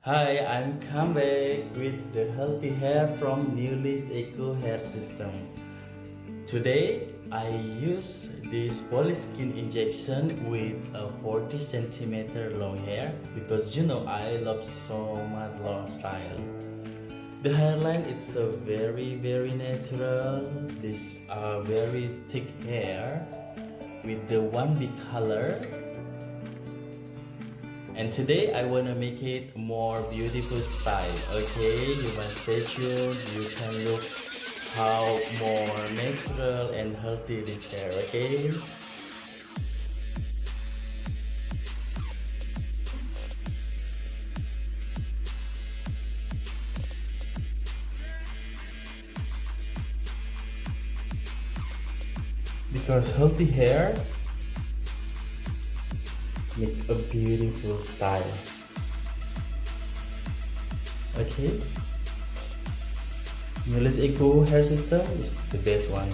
Hi, I'm come back with the healthy hair from Newlacecu hair system. Today, I use this polyskin injection with a 40 centimeter long hair because I love so much long style. The hairline is a very natural. This very thick hair with the one big color. And today I wanna make it more beautiful style. Okay, you must stay tuned. You can look how more natural and healthy this hair. Okay. Because healthy hair make a beautiful style. Okay. Newlacecu hair system is the best one.